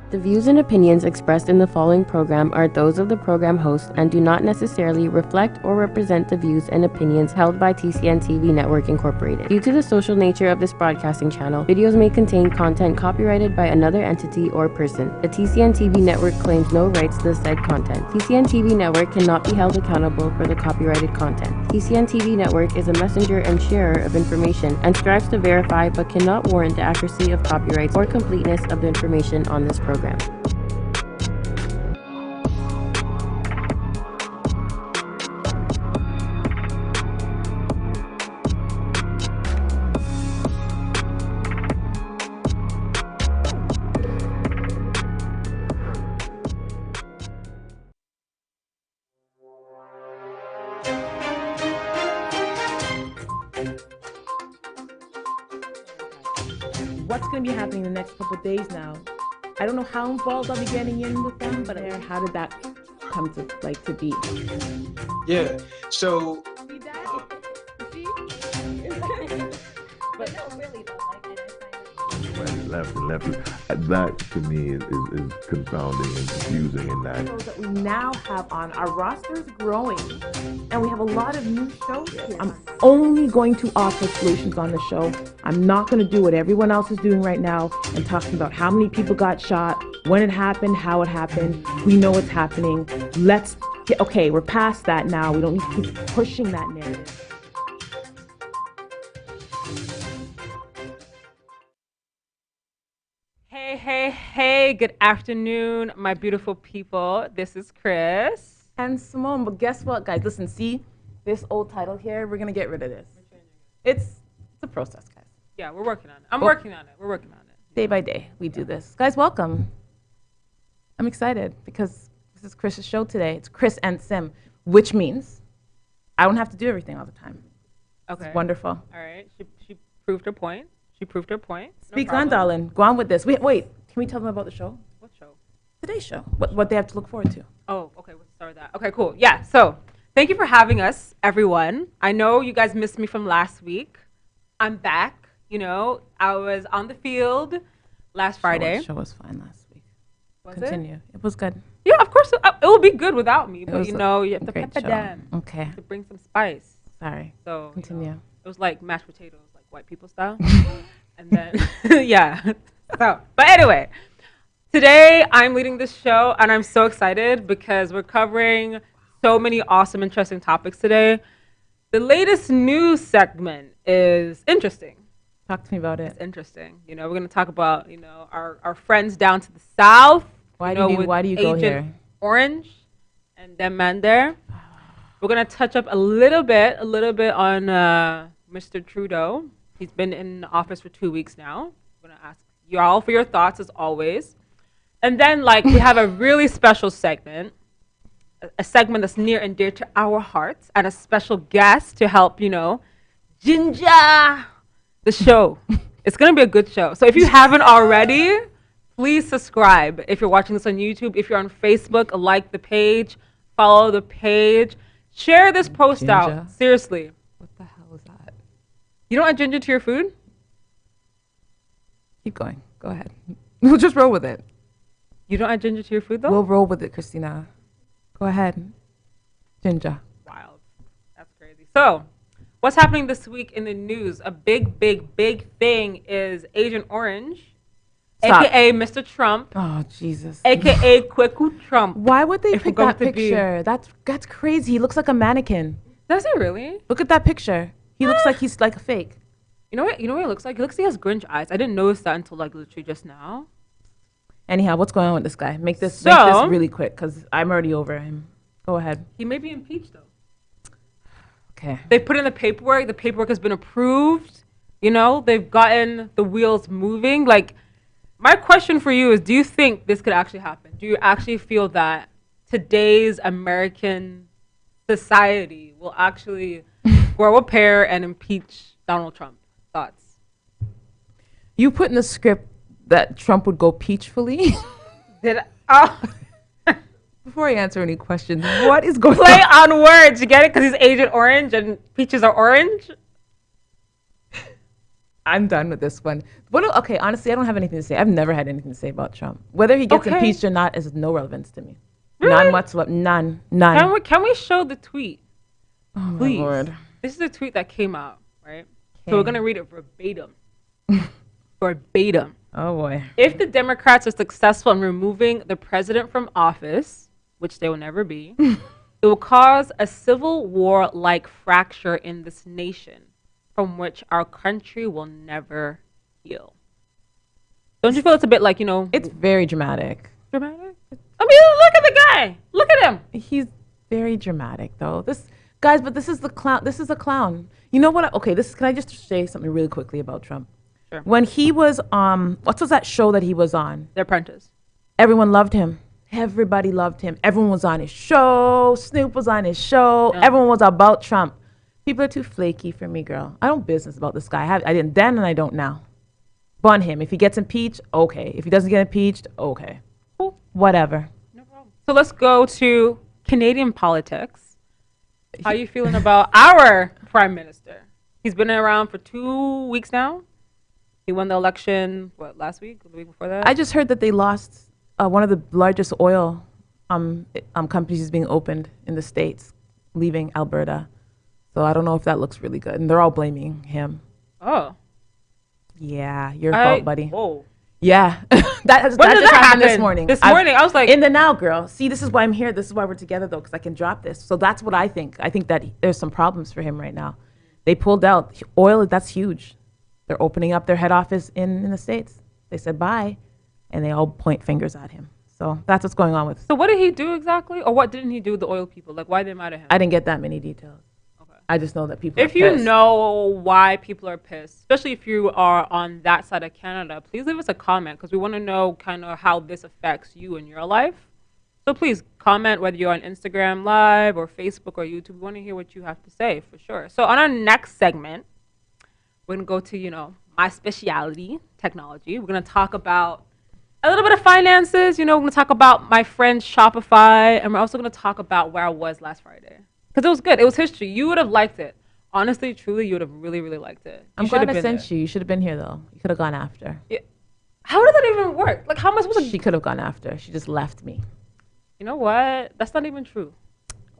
The views and opinions expressed in the following program are those of the program host and do not necessarily reflect or represent the views and opinions held by TCN TV Network Incorporated. Due to the social nature of this broadcasting channel, videos may contain content copyrighted by another entity or person. The TCN TV Network claims no rights to the said content. TCN TV Network cannot be held accountable for the copyrighted content. TCN TV Network is a messenger and sharer of information and strives to verify but cannot warrant the accuracy of copyrights or completeness of the information on this program. What's going to be happening the next couple of days now? I don't know how involved I'll be getting in with them, but how did that come to be? Yeah. So. See that? But no, really though. Left. That to me is confounding and confusing in that. Shows that we now have on our roster is growing, and we have a lot of new shows here. I'm only going to offer solutions on the show. I'm not going to do what everyone else is doing right now and talking about how many people got shot, when it happened, how it happened. We know what's happening. We're past that now. We don't need to keep pushing that narrative. Hey, good afternoon, my beautiful people. This is Chris. And Simone, but guess what, guys? Listen, see this old title here? We're going to get rid of this. It's a process, guys. Yeah, we're working on it. We're working on it. Day by day, we do this. Guys, welcome. I'm excited because this is Chris's show today. It's Chris and Sim, which means I don't have to do everything all the time. Okay. It's wonderful. All right. She proved her point. Speak on, darling. Go on with this. Wait. Can we tell them about the show? What show? Today's show. What they have to look forward to. Oh, okay. We'll start with that. Okay, cool. Yeah. So thank you for having us, everyone. I know you guys missed me from last week. I'm back. You know, I was on the field last Friday. The show was fine last week. Was Continue. It was good. Yeah, of course. It will be good without me. But, you have to great pepper show. them. Okay. To bring some spice. Sorry. So Continue. It was like mashed potatoes, like white people style. And then, yeah. So, but anyway, today I'm leading this show, and I'm so excited because we're covering so many awesome, interesting topics today. The latest news segment is interesting. Talk to me about it. It's interesting. We're going to talk about, our friends down to the south. Why do you go here? Orange and them man there. We're going to touch up a little bit on Mr. Trudeau. He's been in office for 2 weeks now. I'm going to ask y'all for your thoughts as always. And then we have a really special segment, a segment that's near and dear to our hearts, and a special guest to help, ginger the show. It's going to be a good show. So if you haven't already, please subscribe. If you're watching this on YouTube, if you're on Facebook, like the page, follow the page, share this post Ginger? out. Seriously. What the hell is that? You don't add ginger to your food? Keep going. Go ahead. We'll just roll with it. You don't add ginger to your food, though? We'll roll with it, Christina. Go ahead. Ginger. Wild. That's crazy. So, what's happening this week in the news? A big thing is Agent Orange, Stop. a.k.a. Mr. Trump, Oh, Jesus. a.k.a. Kweku Trump. Why would they If we're pick going that to be- picture? That's crazy. He looks like a mannequin. Does he really? Look at that picture. He looks like he's like a fake. You know what he looks like? He looks like he has Grinch eyes. I didn't notice that until literally just now. Anyhow, what's going on with this guy? Make this So- really quick because I'm already over him. Go ahead. He may be impeached, though. Okay. They put in the paperwork. The paperwork has been approved. They've gotten the wheels moving. My question for you is, do you think this could actually happen? Do you actually feel that today's American society will actually grow a pair and impeach Donald Trump? Thoughts? You put in the script that Trump would go peachfully. Did I? Before I answer any questions, what is going Play on? on words. You get it? Because he's Agent Orange and peaches are orange. I'm done with this one. Okay, honestly, I don't have anything to say. I've never had anything to say about Trump. Whether he gets impeached or not is no relevance to me. Really? None whatsoever. None. Can we show the tweet? Oh, Please. my Lord. This is a tweet that came out, right? Okay. So we're going to read it verbatim. Verbatim. Oh, boy. If the Democrats are successful in removing the president from office, which they will never be, it will cause a civil war-like fracture in this nation from which our country will never heal. Don't you feel it's a bit like, It's very dramatic. Dramatic? I mean, look at the guy. Look at him. He's very dramatic, though. Guys, but this is the clown. This is a clown. You know what? Okay, can I just say something really quickly about Trump? Sure. When he was, what was that show that he was on? The Apprentice. Everyone loved him. Everybody loved him. Everyone was on his show. Snoop was on his show. Yeah. Everyone was about Trump. People are too flaky for me, girl. I don't business about this guy. I didn't then and I don't now. Bun him. If he gets impeached, okay. If he doesn't get impeached, okay. Cool. Whatever. No problem. So let's go to Canadian politics. How are you feeling about our prime minister? He's been around for 2 weeks now. He won the election, last week or the week before that? I just heard that they lost one of the largest oil companies is being opened in the States, leaving Alberta. So I don't know if that looks really good. And they're all blaming him. Oh. Yeah, your fault, buddy. Whoa. Yeah. When did that happen this morning? This morning, I was like... In the now, girl. See, this is why I'm here. This is why we're together, though, because I can drop this. So that's what I think. I think that there's some problems for him right now. They pulled out. Oil, that's huge. They're opening up their head office in the States. They said bye, and they all point fingers at him. So that's what's going on with. So what did he do exactly? Or what didn't he do with the oil people? Like, why are they mad at him? I didn't get that many details. Okay. I just know that people If you know why people are pissed, especially if you are on that side of Canada, please leave us a comment because we want to know kind of how this affects you in your life. So please comment whether you're on Instagram Live or Facebook or YouTube. We want to hear what you have to say for sure. So on our next segment, we're going to go to, my specialty, technology. We're going to talk about a little bit of finances. We're going to talk about my friend's Shopify. And we're also going to talk about where I was last Friday. Because it was good. It was history. You would have liked it. Honestly, truly, you would have really, really liked it. I'm glad I sent you. You should have been here, though. You could have gone after. Yeah. How does that even work? Like, how am I supposed to... She could have gone after. She just left me. You know what? That's not even true.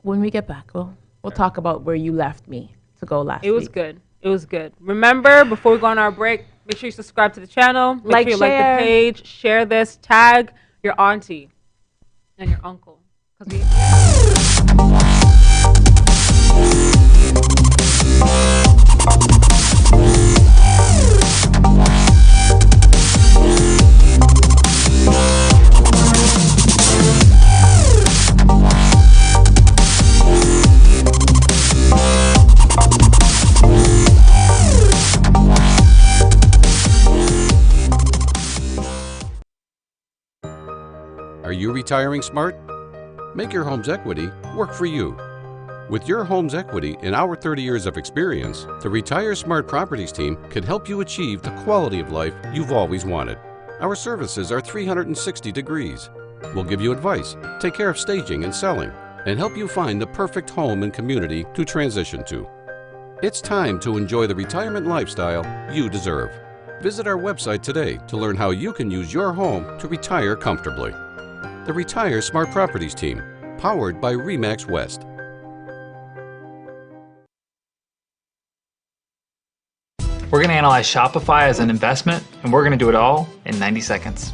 When we get back, we'll talk about where you left me to go last week. It was good. It was good. Remember, before we go on our break, make sure you subscribe to the channel. Make sure you like the page. Share this. Tag your auntie and your uncle. Are you retiring smart? Make your home's equity work for you. With your home's equity and our 30 years of experience, the Retire Smart Properties team can help you achieve the quality of life you've always wanted. Our services are 360 degrees. We'll give you advice, take care of staging and selling, and help you find the perfect home and community to transition to. It's time to enjoy the retirement lifestyle you deserve. Visit our website today to learn how you can use your home to retire comfortably. The Retire Smart Properties team, powered by RE/MAX West. We're going to analyze Shopify as an investment, and we're going to do it all in 90 seconds.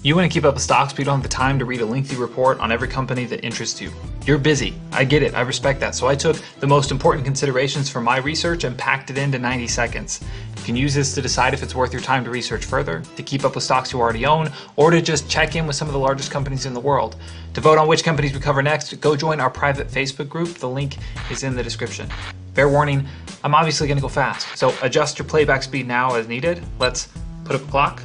You want to keep up with stocks, but you don't have the time to read a lengthy report on every company that interests you. You're busy. I get it. I respect that. So I took the most important considerations from my research and packed it into 90 seconds. You can use this to decide if it's worth your time to research further, to keep up with stocks you already own, or to just check in with some of the largest companies in the world. To vote on which companies we cover next, go join our private Facebook group. The link is in the description. Fair warning, I'm obviously going to go fast. So adjust your playback speed now as needed. Let's put up a clock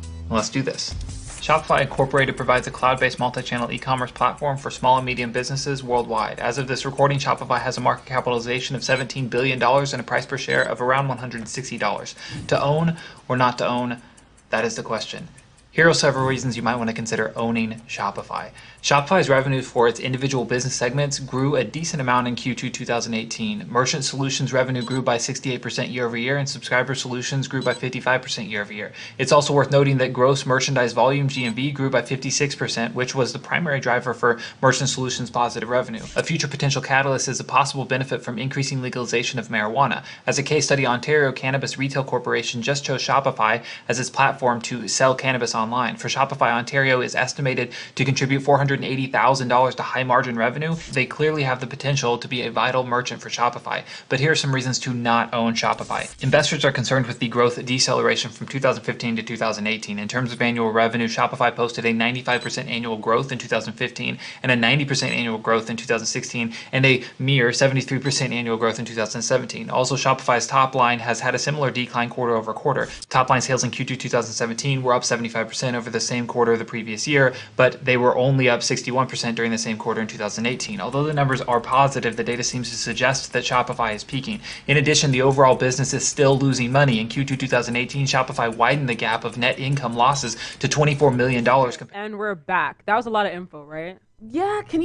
and let's do this. Shopify Incorporated provides a cloud-based multi-channel e-commerce platform for small and medium businesses worldwide. As of this recording, Shopify has a market capitalization of $17 billion and a price per share of around $160. To own or not to own, that is the question. Here are several reasons you might want to consider owning Shopify. Shopify's revenue for its individual business segments grew a decent amount in Q2 2018. Merchant Solutions revenue grew by 68% year over year, and Subscriber Solutions grew by 55% year over year. It's also worth noting that gross merchandise volume GMV grew by 56%, which was the primary driver for Merchant Solutions' positive revenue. A future potential catalyst is a possible benefit from increasing legalization of marijuana. As a case study, Ontario Cannabis Retail Corporation just chose Shopify as its platform to sell cannabis online. For Shopify, Ontario is estimated to contribute $480,000 to high margin revenue. They clearly have the potential to be a vital merchant for Shopify. But here are some reasons to not own Shopify. Investors are concerned with the growth deceleration from 2015 to 2018. In terms of annual revenue, Shopify posted a 95% annual growth in 2015 and a 90% annual growth in 2016 and a mere 73% annual growth in 2017. Also, Shopify's top line has had a similar decline quarter over quarter. Top line sales in Q2 2017 were up 75% over the same quarter of the previous year, but they were only up 61% during the same quarter in 2018. Although the numbers are positive, the data seems to suggest that Shopify is peaking. In addition, the overall business is still losing money. In Q2 2018, Shopify widened the gap of net income losses to $24 million. And we're back. That was a lot of info, right? Yeah, can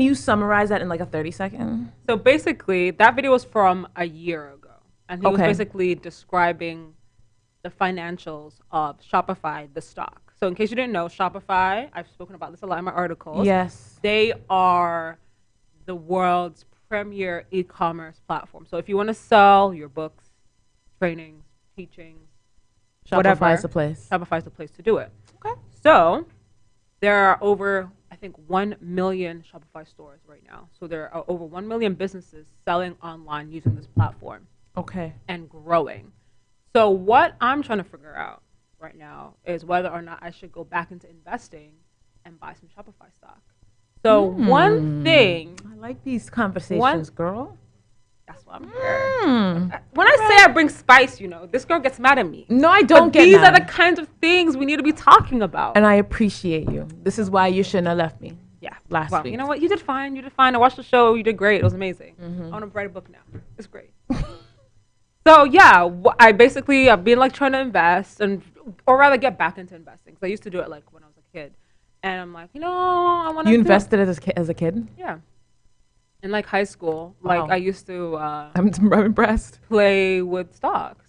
you summarize that in like a 30-second? So basically, that video was from a year ago. And he was Okay. basically describing the financials of Shopify, the stock. So in case you didn't know, Shopify, I've spoken about this a lot in my articles. Yes. They are the world's premier e-commerce platform. So if you want to sell your books, trainings, teachings, whatever, Shopify is the place. Shopify is the place to do it. Okay. So there are over, I think, 1 million Shopify stores right now. So there are over 1 million businesses selling online using this platform Okay. and growing. So what I'm trying to figure out right now is whether or not I should go back into investing and buy some Shopify stock. So one thing, I like these conversations, girl. that's why I'm here. When I say I bring spice, this girl gets mad at me. No, I don't But get these mad. are the kinds of things we need to be talking about. And I appreciate you. This is why you shouldn't have left me. Yeah. Last Well, week. you know what? You did fine. You did fine. I watched the show. You did great. It was amazing. I want to write a book now. It's great. So yeah, I've been like trying to invest or rather get back into investing. Because I used to do it like when I was a kid. And I'm like, I want to You invested as a kid? Yeah. In like high school, Wow. like I used to I'm impressed. play with stocks.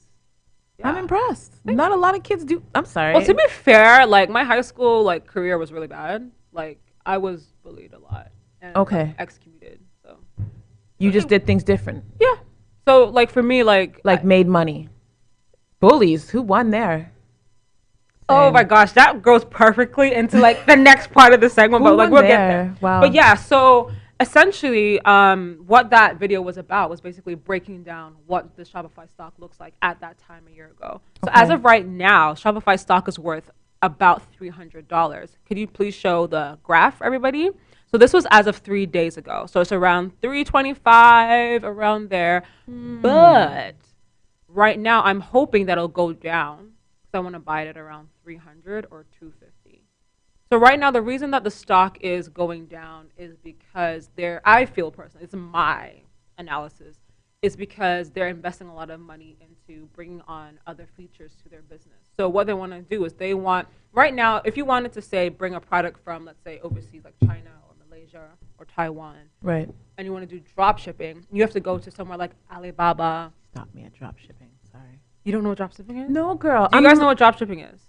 Yeah. I'm impressed. Not a lot of kids do. I'm sorry. Well, to be fair, like my high school like career was really bad. Like I was bullied a lot and Okay. executed. So You just did things different. yeah. So like for me, like Made money. Bullies. Who won there? oh Same. my gosh, that goes perfectly into like the next part of the segment. Who But like won we'll get there? there. Wow. But yeah, so essentially, what that video was about was basically breaking down what the Shopify stock looks like at that time a year ago. So as Okay. of right now, Shopify stock is worth about $300. Could you please show the graph, everybody? So this was as of 3 days ago. So it's around 325, around there. But right now, I'm hoping that it'll go down. So I want to buy it at around 300 or 250. So right now, the reason that the stock is going down is because I feel personally, it's my analysis, is because they're investing a lot of money into bringing on other features to their business. So what they want to do is right now, if you wanted to say bring a product from, let's say, overseas like China or Malaysia or Taiwan, Right. and you want to do drop shipping, you have to go to somewhere like Alibaba. Stop me at drop shipping. Sorry. You don't know what drop shipping is? No, girl. Do you guys know what drop shipping is?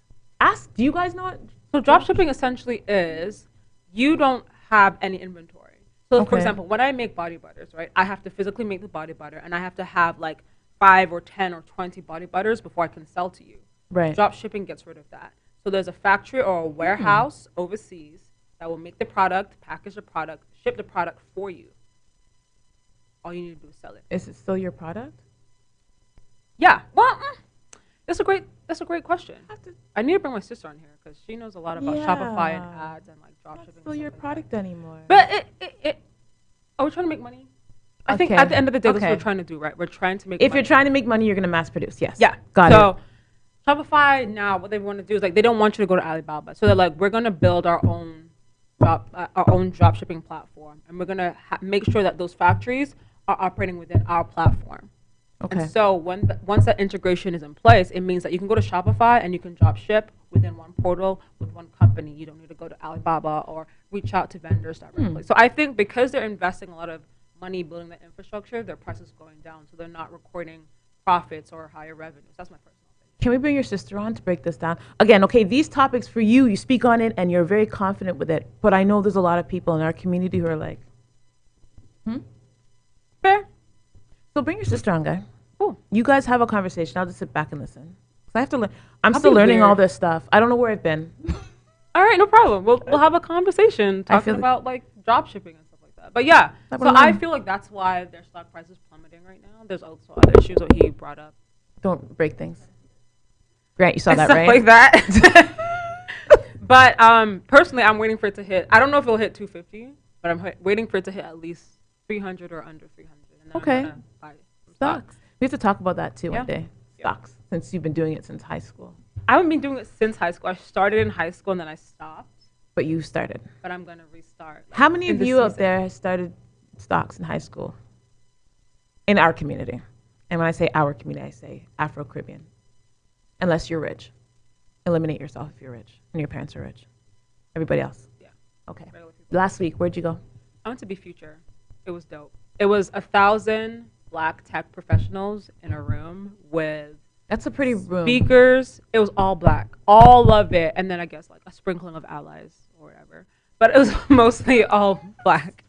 Do you guys know it? So drop shipping essentially is you don't have any inventory. So for Okay. example, when I make body butters, right, I have to physically make the body butter and I have to have like 5 or 10 or 20 body butters before I can sell to you. Right. Drop shipping gets rid of that. So there's a factory or a warehouse overseas that will make the product, package the product, ship the product for you. All you need to do is sell it. Is it still your product? Yeah. Well, that's a great question. I need to bring my sister on here because she knows a lot about Shopify and Yeah. ads and like drop shipping. It's still your product anymore. But are we trying to make money? I think Okay. at the end of the day, that's what Okay. we're trying to do, right? We're trying to make If money. you're trying to make money, you're going to mass produce. Yes. Yeah. Got so, it. Shopify now, what they want to do is like they don't want you to go to Alibaba. So they're like, we're going to build our own drop shipping platform, and we're going to make sure that those factories are operating within our platform. Okay. And so once that integration is in place, it means that you can go to Shopify and you can drop ship within one portal with one company. You don't need to go to Alibaba or reach out to vendors directly. So I think because they're investing a lot of money building the infrastructure, their price is going down. So they're not recording profits or higher revenues. That's my personal opinion. Can we bring your sister on to break this down? Again, okay, these topics for you, you speak on it and you're very confident with it. But I know there's a lot of people in our community who are like, Fair. So bring your sister on, guy. Cool. You guys have a conversation. I'll just sit back and listen. 'Cause I have to learn. I'm I'll still be learning all weird. this stuff. I don't know where I've been. All right, no problem. We'll have a conversation I talking feel- about like drop shipping and stuff like that. But yeah, That so would I learn. feel like that's why their stock price is plummeting right now. There's also other issues that he brought up. Don't break things. Grant, you saw And that, stuff right? like that. But personally, I'm waiting for it to hit. I don't know if it'll hit 250, but I'm waiting for it to hit at least 300 or under 300. And then Okay. I'm gonna buy some Stocks. We have to talk about that too Yeah. one day. Yeah. Stocks, since you've been doing it since high school. I haven't been doing it since high school. I started in high school and then I stopped. But you started. But I'm gonna restart. How many in of the you out season. there started stocks in high school? In our community. And when I say our community, I say Afro-Caribbean. Unless you're rich. Eliminate yourself if you're rich and your parents are rich. Everybody else? Yeah. Okay. Regular people. Last week, where'd you go? I went to BFUTR. It was dope. It was 1,000 Black tech professionals in a room with That's a pretty room. speakers. It was all Black, all of it, and then I guess like a sprinkling of allies or whatever. But it was mostly all Black.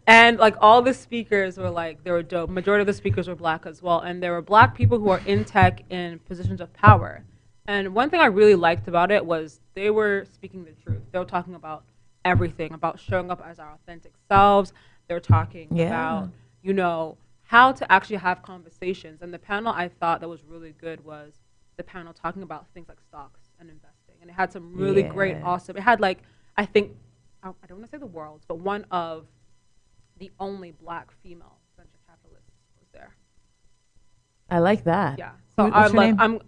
And like all the speakers were like, they were dope. Majority of the speakers were Black as well, and there were Black people who are in tech in positions of power. And one thing I really liked about it was they were speaking the truth. They were talking about everything, about showing up as our authentic selves. They were talking about, you know, how to actually have conversations. And the panel I thought that was really good was the panel talking about things like stocks and investing. And it had some really great, awesome, it had like, I think, I don't want to say the world's, but one of the only Black female venture capitalists was there. I like that. Yeah. So What's your name? I'm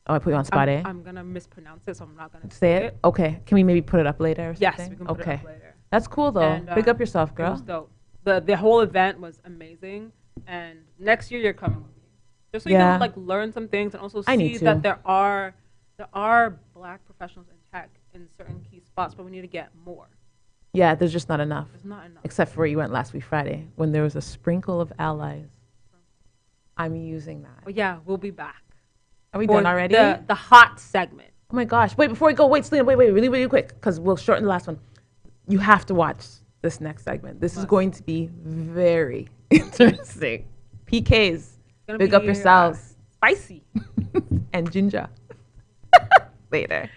I put you on spot, eh? I'm gonna mispronounce it, so I'm not gonna Say it? Okay. Can we maybe put it up later or something? Yes, we can put okay. it up later. That's cool, though. And, Big up yourself, It girl. was dope. The whole event was amazing, and next year you're coming with me, just so you Yeah. can like learn some things and also I see need to. that there are Black professionals in tech in certain key spots, but we need to get more. Yeah, there's just not enough. There's not enough. Except for where you went last week Friday, when there was a sprinkle of allies. I'm using that. But yeah, we'll be back. Are we for done already? The hot segment. Oh my gosh. Wait, before we go, wait, Selena, wait, really quick, because we'll shorten the last one. You have to watch this next segment. This is going to be very interesting. PKs, It's gonna big be, up yourselves. Spicy. And ginger. Later.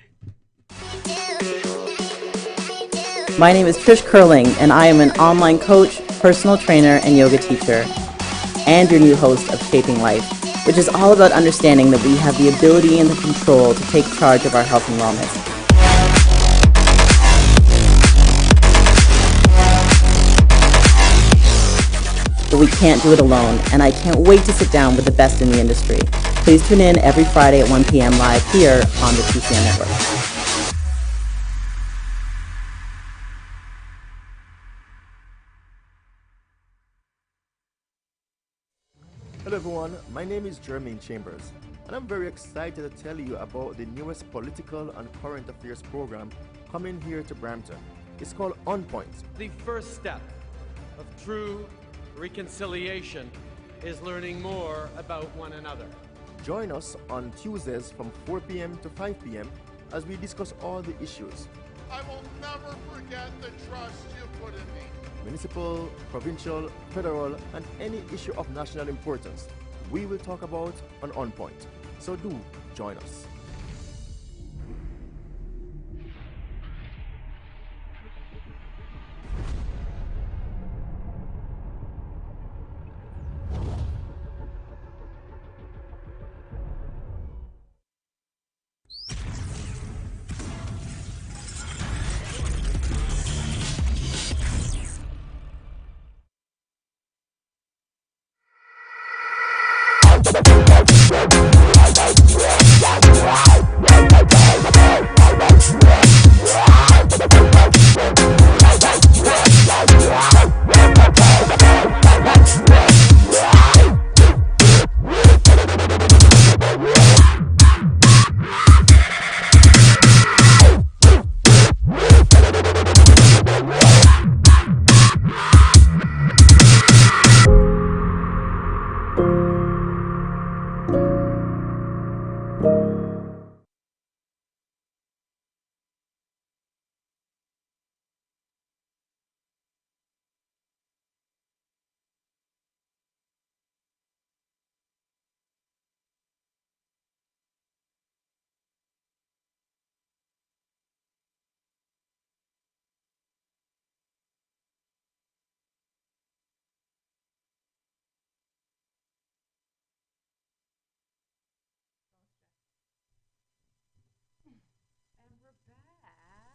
My name is Trish Curling, and I am an online coach, personal trainer, and yoga teacher, and your new host of Shaping Life, which is all about understanding that we have the ability and the control to take charge of our health and wellness. But we can't do it alone, and I can't wait to sit down with the best in the industry. Please tune in every Friday at 1 p.m. live here on the TCN Network. Hello everyone, my name is Jermaine Chambers, and I'm very excited to tell you about the newest political and current affairs program coming here to Brampton. It's called On Point. The first step of true reconciliation is learning more about one another. Join us on Tuesdays from 4 p.m. to 5 p.m. as we discuss all the issues. I will never forget the trust you put in me. Municipal, provincial, federal, and any issue of national importance, we will talk about on Point. So do join us.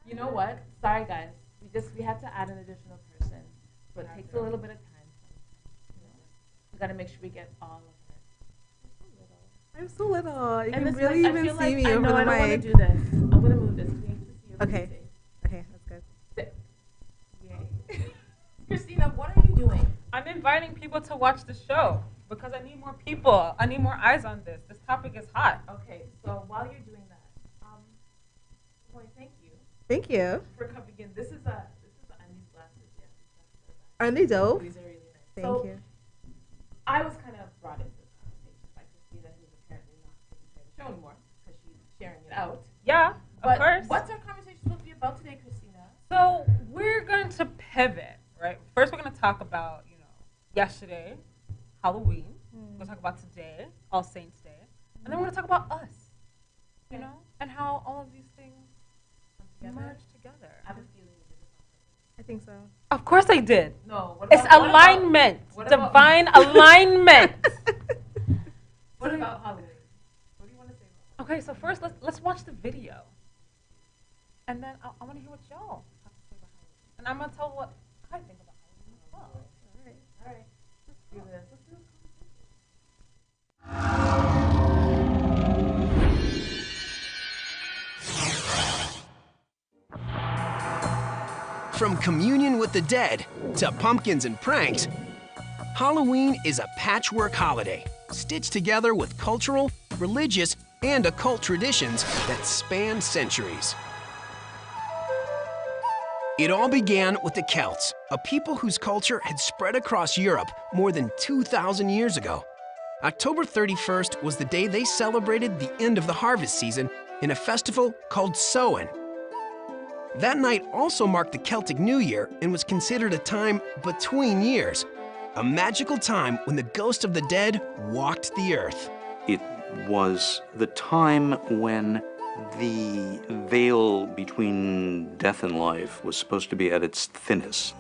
You know what? Sorry, guys. We had to add an additional person, so it takes a little bit of time. We gotta make sure we get all of it. I'm so little. You And can this really mic, I even feel see like me I over know the I don't want mic. to do this. I'm gonna move this. We need to see your Okay. face. Okay, that's good. Yay. Christina, what are you doing? I'm inviting people to watch the show because I need more people. I need more eyes on this. This topic is hot. Okay, so while you're doing that, boy, thank you. Thank you. For coming in. This is Andy's glasses. Yeah. Aren't they dope? These are really nice. Thank So, you. I was kind of brought into this conversation by Christina, who's apparently not taking care of the show anymore because she's sharing it out. Yeah, of But course. what's our conversation supposed to be about today, Christina? So we're going to pivot, right? First, we're going to talk about, yesterday, Halloween. We're going to talk about today, All Saints Day. And then we're going to talk about us, and how all of these things merge together. I have a feeling you did this on purpose. I think so. Of course I did. No. It's alignment. Divine alignment. What about Halloween? What do you want to say about Okay, so first let's watch the video. And then I want to hear what y'all have to say about Halloween. And I'm going to tell what I think about Halloween as well. All right. Let's do this. Let's do this From communion with the dead to pumpkins and pranks, Halloween is a patchwork holiday stitched together with cultural, religious, and occult traditions that span centuries. It all began with the Celts, a people whose culture had spread across Europe more than 2,000 years ago. October 31st was the day they celebrated the end of the harvest season in a festival called Samhain. That night also marked the Celtic New Year and was considered a time between years, a magical time when the ghost of the dead walked the earth. It was the time when the veil between death and life was supposed to be at its thinnest.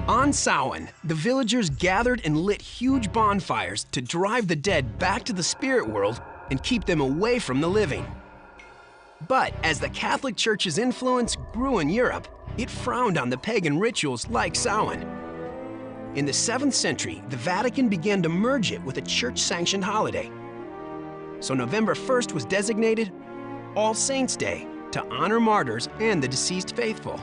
On Samhain, the villagers gathered and lit huge bonfires to drive the dead back to the spirit world and keep them away from the living. But as the Catholic Church's influence grew in Europe, it frowned on the pagan rituals like Samhain. In the 7th century, the Vatican began to merge it with a church-sanctioned holiday. So November 1st was designated All Saints' Day to honor martyrs and the deceased faithful.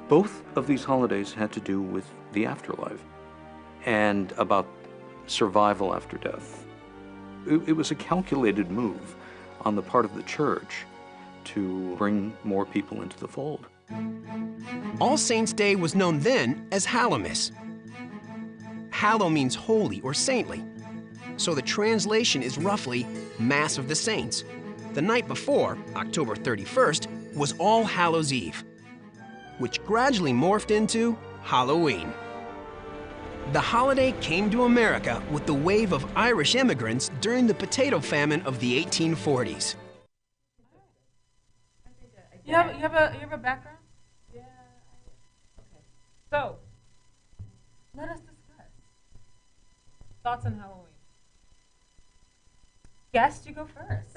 Both of these holidays had to do with the afterlife and about survival after death. It was a calculated move on the part of the church to bring more people into the fold. All Saints' Day was known then as Hallowmas. Hallow means holy or saintly, so the translation is roughly Mass of the Saints. The night before, October 31st, was All Hallows' Eve, which gradually morphed into Halloween. The holiday came to America with the wave of Irish immigrants during the potato famine of the 1840s. You have a background? Yeah. Okay. So, let us discuss thoughts on Halloween. Guest, you go first.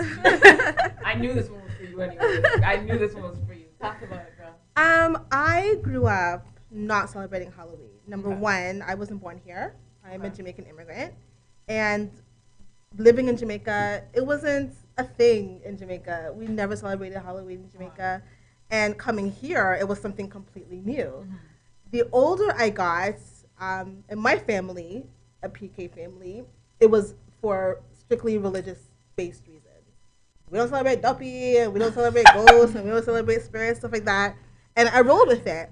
I knew this one was for you anyway. I knew this one was for you. Talk about it, girl. I grew up not celebrating Halloween. Number one, I wasn't born here. I'm a Jamaican immigrant. And living in Jamaica, it wasn't a thing in Jamaica. We never celebrated Halloween in Jamaica. And coming here, it was something completely new. The older I got, in my family, a PK family, it was for strictly religious-based reasons. We don't celebrate Duppy, and we don't celebrate ghosts, and we don't celebrate spirits, stuff like that. And I rolled with it.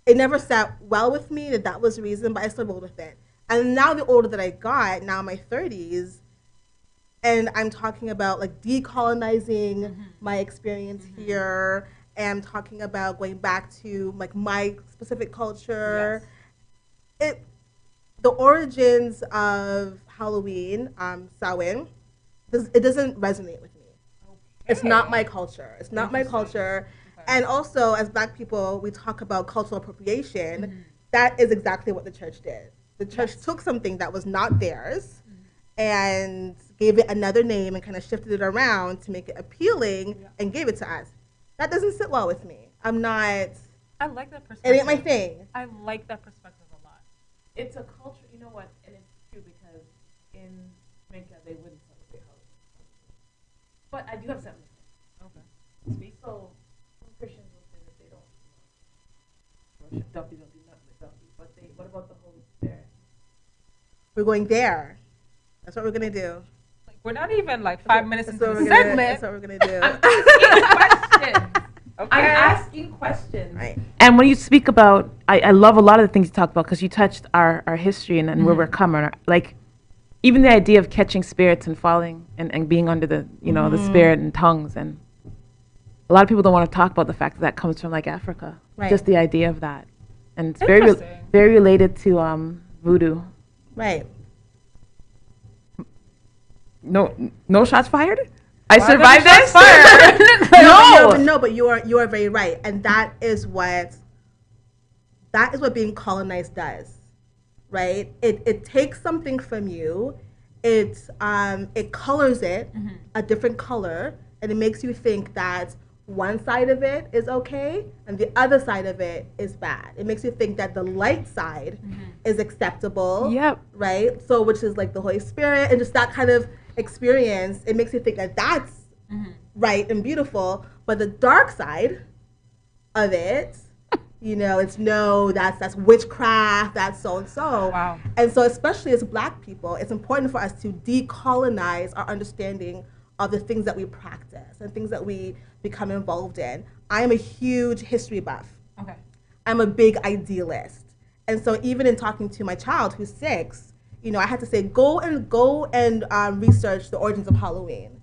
It never sat well with me that was the reason, but I still rolled with it. And now the older that I got, now in my 30s, and I'm talking about like decolonizing my experience here, and I'm talking about going back to like my specific culture. Yes. The origins of Halloween, Samhain, it doesn't resonate with me. Okay. It's not my culture. It's not my culture. And also, as Black people, we talk about cultural appropriation. That is exactly what the church did. The church took something that was not theirs and gave it another name and kind of shifted it around to make it appealing and gave it to us. That doesn't sit well with me. I'm not. I like that perspective. It ain't my thing. I like that perspective a lot. It's a culture, you know what, and it's true because in Jamaica they wouldn't celebrate Halloween. But I do have something to say. Okay. So most Christians will say that they don't worship Duffy, don't do nothing with Duffy. But what about the Holy Spirit? We're going there. That's what we're gonna do. Like, we're not even like 5 minutes into the segment. segment. That's what we're gonna do. I'm asking questions. Right. And when you speak about, I love a lot of the things you talk about because you touched our history and where we're coming. Like, even the idea of catching spirits and falling and being under the, the spirit and tongues. And a lot of people don't want to talk about the fact that comes from like Africa. Right. Just the idea of that. And it's very related to voodoo. Right. No shots fired? I survived this? No, but you are very right, and that is what being colonized does, right? It takes something from you, it colors it a different color, and it makes you think that one side of it is okay and the other side of it is bad. It makes you think that the light side is acceptable, right? So which is like the Holy Spirit and just that kind of experience. It makes you think that that's right and beautiful, but the dark side of it, it's that's witchcraft, that's so and so. Wow. And so especially as Black people, it's important for us to decolonize our understanding of the things that we practice and things that we become involved in. I am a huge history buff. Okay. I'm a big idealist. And so even in talking to my child who's 6, I had to say, go and research the origins of Halloween.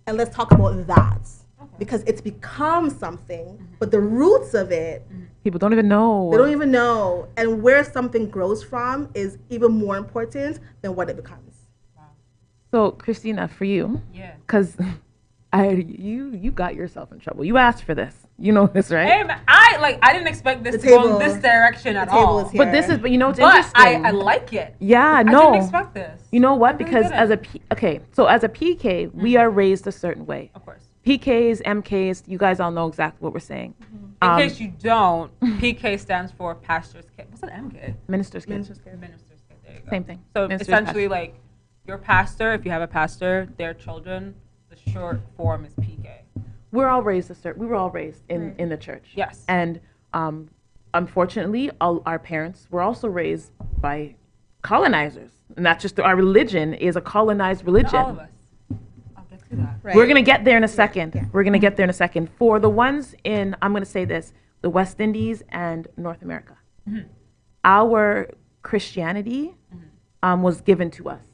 And let's talk about that. Okay. Because it's become something, but the roots of it, people don't even know. They don't even know. And where something grows from is even more important than what it becomes. Wow. So, Christina, for you, because you got yourself in trouble. You asked for this. You know this, right? Hey, man, I didn't expect this to go in this direction at all. But it's interesting. I like it. Yeah, I no. didn't expect this. You know what? Because as a PK, we are raised a certain way. Of course. PKs, MKs, you guys all know exactly what we're saying. In case you don't, PK stands for pastor's kid. What's an MK? Minister's kid. Minister's kid. There you go. Same thing. So Minister's essentially, pastor. like your pastor, if you have a pastor, their children, the short form is PK. We were all raised in the church. Yes. And unfortunately, our parents were also raised by colonizers. And that's just our religion is a colonized religion. Not all of us. I'll get to that. Right. We're going to get there in a second. Yeah. We're going to get there in a second. For the ones in, I'm going to say this, the West Indies and North America, our Christianity was given to us.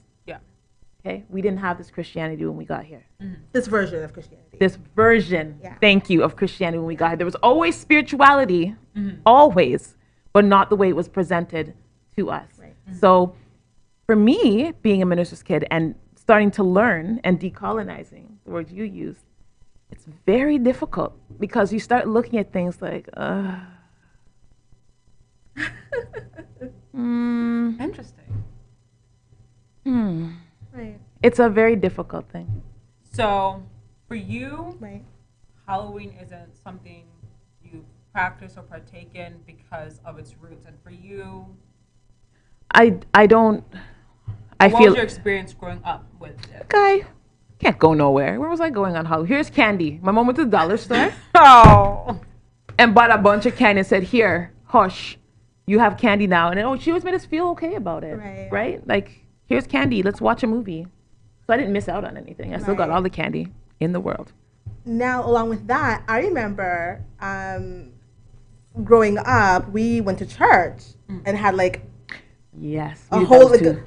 Okay, we didn't have this Christianity when we got here. This version of Christianity. Thank you, of Christianity when we got here. There was always spirituality, always, but not the way it was presented to us. Right. So for me, being a minister's kid and starting to learn and decolonizing, the word you use, it's very difficult because you start looking at things like, Interesting. Right. It's a very difficult thing. So, for you, right, Halloween isn't something you practice or partake in because of its roots, and for you, I don't. What was your experience growing up with it? Guy, can't go nowhere. Where was I going on Halloween? Here's candy. My mom went to the dollar store. And bought a bunch of candy and said, "Here, hush, you have candy now." And she always made us feel okay about it, right? Like, here's candy. Let's watch a movie. So I didn't miss out on anything. I still got all the candy in the world. Now, along with that, I remember growing up, we went to church and had like a whole like the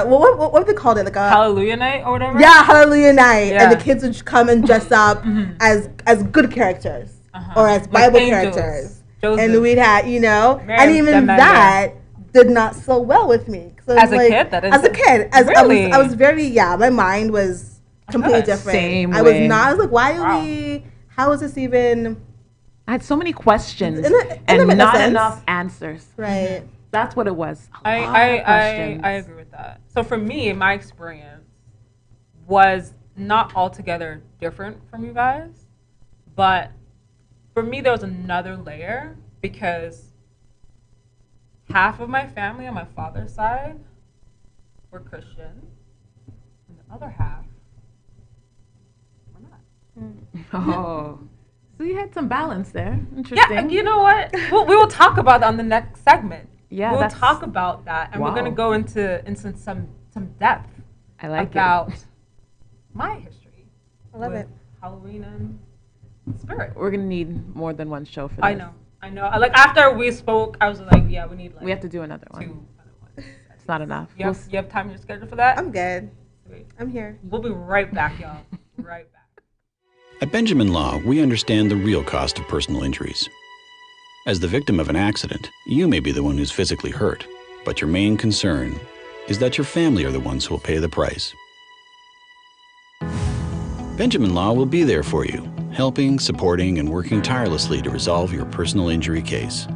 what they called it, like a Hallelujah night or whatever. Yeah, Hallelujah night, and the kids would come and dress up as good characters or as Bible characters, and we'd have and even that did not so well with me. So as a kid, I was very my mind was completely different. Same I was not. I was like, why are we? How is this even? I had so many questions and not enough answers. Right. That's what it was. I agree with that. So for me, in my experience, was not altogether different from you guys, but for me there was another layer because half of my family on my father's side were Christian, and the other half were not. Oh, so you had some balance there. Interesting. Yeah, you know what? We will talk about that on the next segment. Yeah, we'll talk about that, and we're going to go into some depth about my history. I love it. Halloween and spirit. We're gonna need more than one show for this. I know. Like after we spoke, I was like, yeah, we need like. We have to do another one. 2 other ones. It's not enough. You have time in your schedule for that? I'm good. Sweet. I'm here. We'll be right back, y'all. Right back. At Benjamin Law, we understand the real cost of personal injuries. As the victim of an accident, you may be the one who's physically hurt, but your main concern is that your family are the ones who will pay the price. Benjamin Law will be there for you, helping, supporting, and working tirelessly to resolve your personal injury case.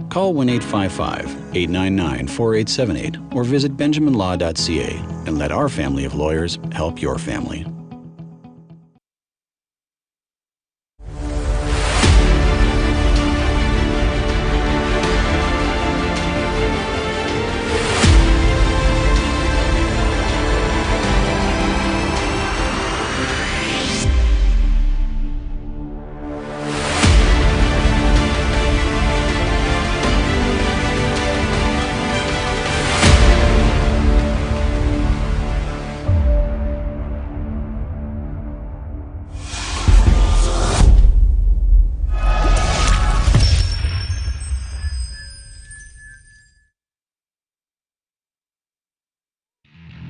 Call 1-855-899-4878 or visit benjaminlaw.ca and let our family of lawyers help your family.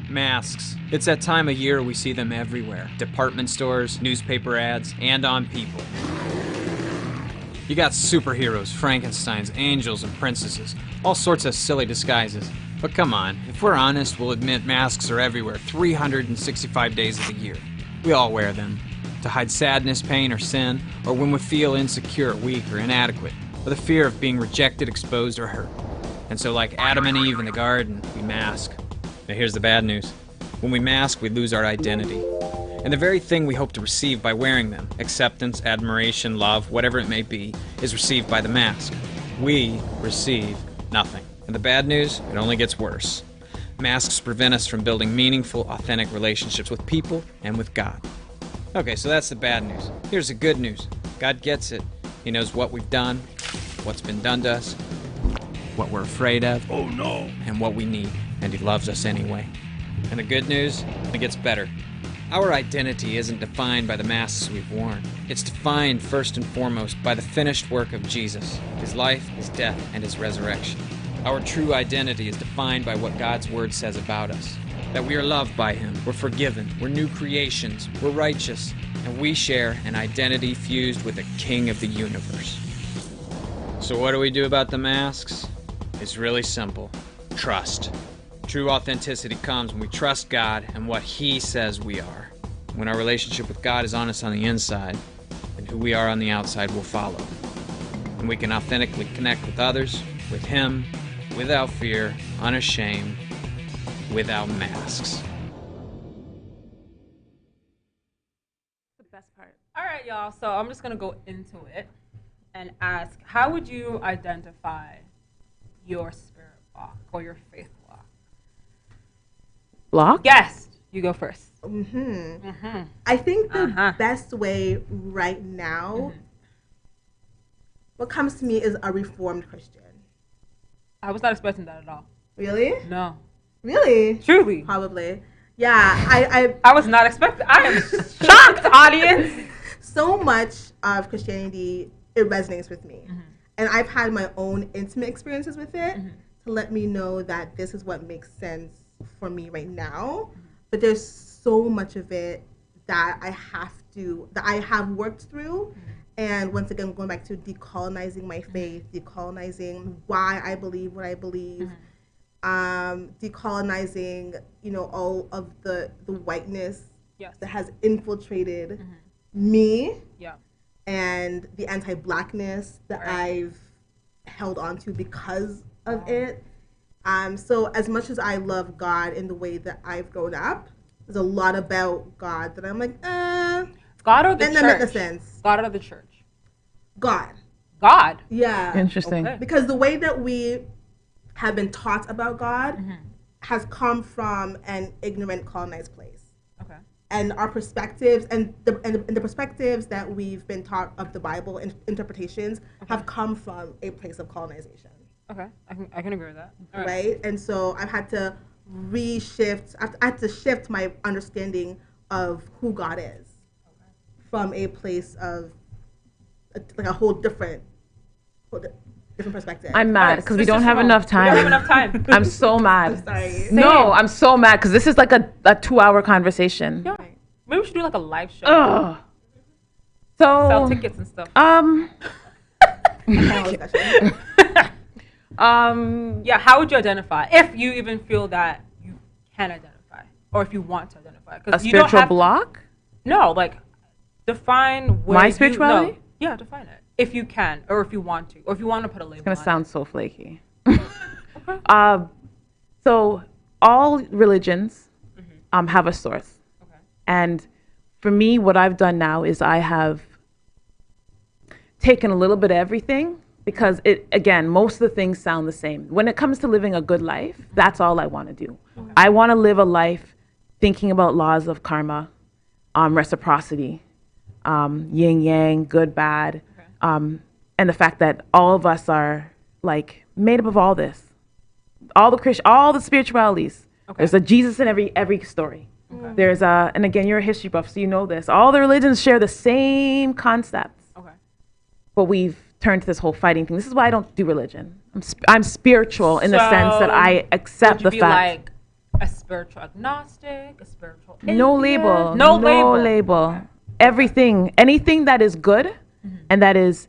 Masks. It's that time of year we see them everywhere. Department stores, newspaper ads, and on people. You got superheroes, Frankensteins, angels, and princesses. All sorts of silly disguises. But come on, if we're honest, we'll admit masks are everywhere 365 days of the year. We all wear them. To hide sadness, pain, or sin, or when we feel insecure, weak, or inadequate, or the fear of being rejected, exposed, or hurt. And so like Adam and Eve in the garden, we mask. Now here's the bad news. When we mask, we lose our identity. And the very thing we hope to receive by wearing them, acceptance, admiration, love, whatever it may be, is received by the mask. We receive nothing. And the bad news, it only gets worse. Masks prevent us from building meaningful, authentic relationships with people and with God. Okay, so that's the bad news. Here's the good news. God gets it. He knows what we've done, what's been done to us, what we're afraid of, oh no, and what we need. And he loves us anyway. And the good news, it gets better. Our identity isn't defined by the masks we've worn. It's defined first and foremost by the finished work of Jesus, his life, his death, and his resurrection. Our true identity is defined by what God's word says about us. That we are loved by him, we're forgiven, we're new creations, we're righteous, and we share an identity fused with the King of the universe. So what do we do about the masks? It's really simple. Trust. True authenticity comes when we trust God and what he says we are. When our relationship with God is honest on the inside, then who we are on the outside will follow. And we can authentically connect with others, with him, without fear, unashamed, without masks. The best part. All right, y'all. So I'm just going to go into it and ask, how would you identify your spirit walk or your faith walk? Block? Yes. You go first. I think the best way right now, what comes to me is a Reformed Christian. I was not expecting that at all. Really? No. Really? Truly? Probably. Yeah, I was not expecting. I am shocked, audience. So much of Christianity, it resonates with me. And I've had my own intimate experiences with it to let me know that this is what makes sense for me right now. But there's so much of it that I have worked through. And once again, going back to decolonizing my faith, decolonizing why I believe what I believe, decolonizing, all of the whiteness that has infiltrated me, and the anti-blackness that I've held on to because of it. So as much as I love God in the way that I've grown up, there's a lot about God that I'm like, God or the and church? that makes no sense. God or the church? God. God? Yeah. Interesting. Okay. Because the way that we have been taught about God has come from an ignorant, colonized place. Okay. And our perspectives and the perspectives that we've been taught of the Bible and interpretations have come from a place of colonization. Okay, I can agree with that. All Right? And so I've had to reshift. I had to shift my understanding of who God is from a place of like a whole different perspective. I'm mad because we don't have enough time. We don't have enough time. I'm so mad. Sorry. No, I'm so mad because this is like a 2-hour conversation. Yeah. Maybe we should do like a live show. Ugh. So sell tickets and stuff. Yeah, how would you identify if you even feel that you can identify or if you want to identify? A spiritual block? No, like define where my spirituality. Yeah, define it if you can or if you want to or if you want to put a label. It's gonna sound so flaky. So all religions have a source, and for me, what I've done now is I have taken a little bit of everything. Because most of the things sound the same. When it comes to living a good life, that's all I want to do. Okay. I want to live a life thinking about laws of karma, reciprocity, yin yang, good, bad, and the fact that all of us are like made up of all this, all the spiritualities. Okay. There's a Jesus in every story. Okay. There's and again, you're a history buff, so you know this. All the religions share the same concepts. Okay. But we've turned to this whole fighting thing. This is why I don't do religion. I'm spiritual in the sense that I accept the fact. Like a spiritual agnostic, a spiritual atheist? No label. No label. Okay. Everything, anything that is good and that is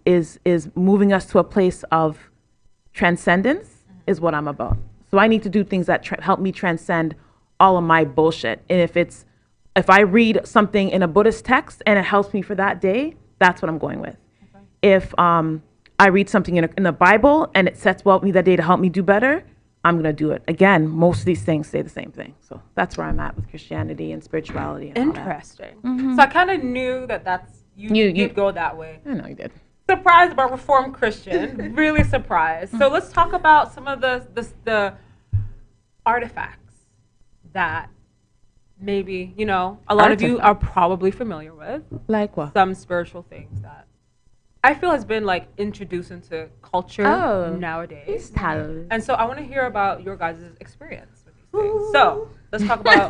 moving us to a place of transcendence is what I'm about. So I need to do things that help me transcend all of my bullshit. And if I read something in a Buddhist text and it helps me for that day, that's what I'm going with. Okay. If I read something in the Bible and it sets well with me that day to help me do better, I'm going to do it. Again, most of these things say the same thing. So that's where I'm at with Christianity and spirituality. And interesting. So I kind of knew that's you'd go that way. I know you did. Surprised about Reformed Christian. Really surprised. So let's talk about some of the artifacts that maybe, a lot of you are probably familiar with. Like what? Some spiritual things that I feel has been like introduced into culture nowadays. And so I want to hear about your guys' experience with these things. So let's talk about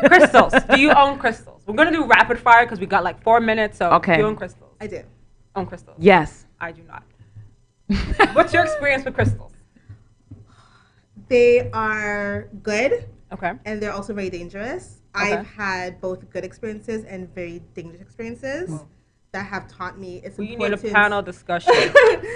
crystals. Do you own crystals? We're going to do rapid fire because we got like 4 minutes. So do you own crystals? I do. Own crystals? Yes. I do not. What's your experience with crystals? They are good. Okay. And they're also very dangerous. Okay. I've had both good experiences and very dangerous experiences. That have taught me it's important. We need a panel discussion.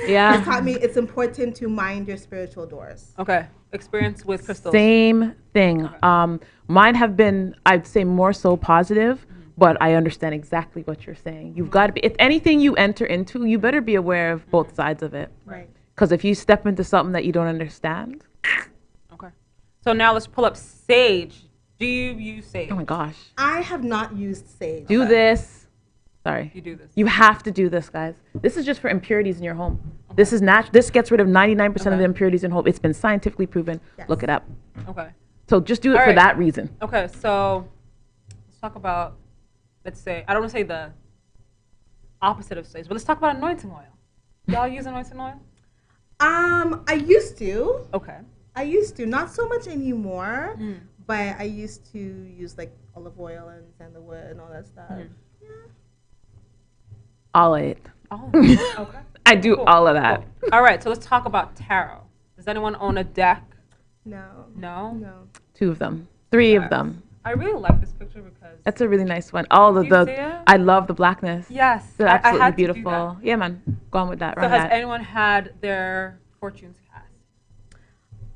Yeah. It's taught me it's important to mind your spiritual doors. Okay. Experience with crystals. Same thing. Okay. Mine have been, I'd say, more so positive, but I understand exactly what you're saying. You've got to be, if anything you enter into, you better be aware of both sides of it. Right. Because if you step into something that you don't understand. Okay. So now let's pull up sage. Do you use sage? Oh my gosh. I have not used sage. Do this. Sorry. You do this. You have to do this, guys. This is just for impurities in your home. Okay. This is This gets rid of 99% of the impurities in home. It's been scientifically proven. Yes. Look it up. Okay. So just do it for that reason. Okay. So let's talk about, let's say, I don't want to say the opposite of sage, but let's talk about anointing oil. Y'all use anointing oil? I used to. Okay. I used to. Not so much anymore, but I used to use like olive oil and sandalwood and all that stuff. All of it. All of it. Okay. I do all of that. Cool. All right, so let's talk about tarot. Does anyone own a deck? No. No? No. 2 of them. 3 of them. I really like this picture because that's a really nice one. All of the I love the blackness. Yes. They're absolutely I had beautiful. To do that. Yeah, man. Go on with that. So has anyone had their fortunes cast?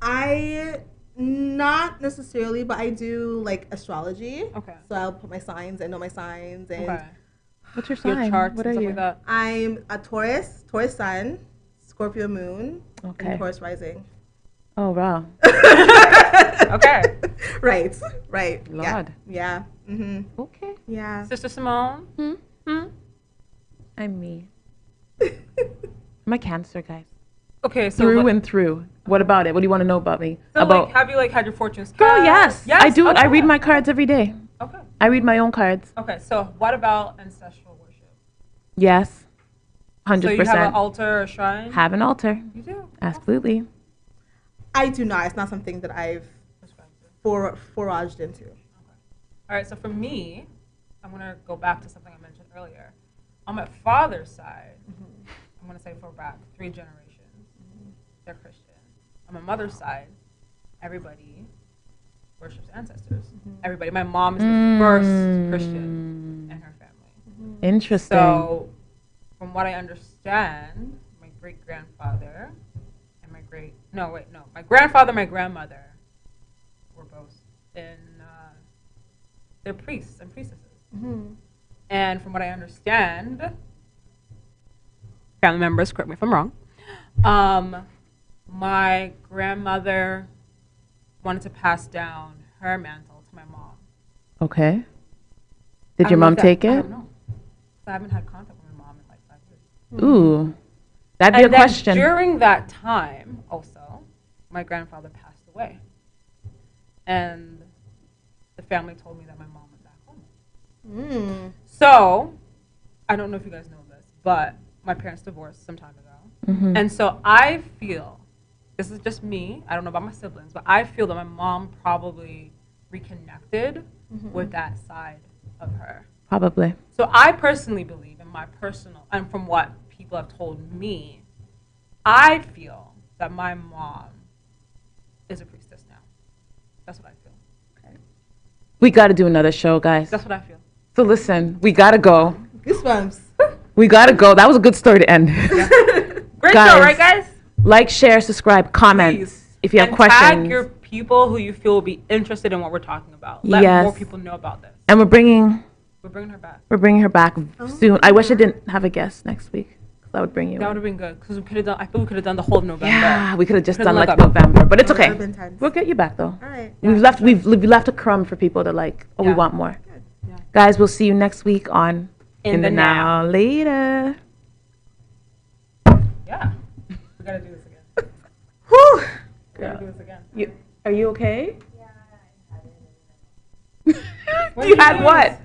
I not necessarily, but I do like astrology. Okay. So I'll put my signs. I know my signs and what's your sign? Your charts what are you? Like that? I'm a Taurus sun, Scorpio moon, and Taurus rising. Oh wow. Okay. Right. Lord. Yeah. Mm-hmm. Okay. Yeah. Sister Simone? I'm me. I'm a Cancer, guys. Okay, so Through and through. What about it? What do you want to know about me? So about like, have you like had your fortunes? Girl, yes. Yes. I do. Okay. I read my cards every day. Okay. I read my own cards. Okay, so what about ancestral worship? Yes. 100%. So you have an altar or shrine? Have an altar. You do? Absolutely. I do not. It's not something that I've foraged into. All right, so for me, I'm going to go back to something I mentioned earlier. On my father's side, I'm going to say for back 3 generations, they're Christian. On my mother's side, everybody worships ancestors. Everybody. My mom is the first Christian in her family. Interesting. So, from what I understand, my great-grandfather and my grandfather, my grandmother were both in, they're priests and priestesses. And from what I understand, family members, correct me if I'm wrong, my grandmother wanted to pass down her mantle to my mom. Okay. Did your mom take it? I don't know. I haven't had contact with my mom in like 5 years. Ooh. That'd be a question. During that time, also, my grandfather passed away. And the family told me that my mom went back home. So, I don't know if you guys know this, but my parents divorced some time ago. And so I feel, this is just me, I don't know about my siblings, but I feel that my mom probably reconnected with that side of her. Probably. So I personally believe, in my personal, and from what people have told me, I feel that my mom is a priestess now. That's what I feel. We got to do another show, guys. That's what I feel. So listen, we got to go. Goosebumps. We got to go. That was a good story to end. Great Guys, show, right, guys? Like, share, subscribe, comment. If you have And questions. tag your people who you feel will be interested in what we're talking about. Let more people know about this. And we're bringing her back. We're bringing her back soon. I wish I didn't have a guest next week. Because I would bring you That in. would have been good because we could have done. I feel we could have done the whole of November. Yeah, we could have just Could've done like let November, but it's okay. intense. We'll get you back though. All right. We've left a crumb for people to like. Oh, we want more. Yeah. Guys, we'll see you next week on In the Now. Later. Yeah. We gotta do this again. Whew. We gotta do this again. Are you okay? What You do had mean? what?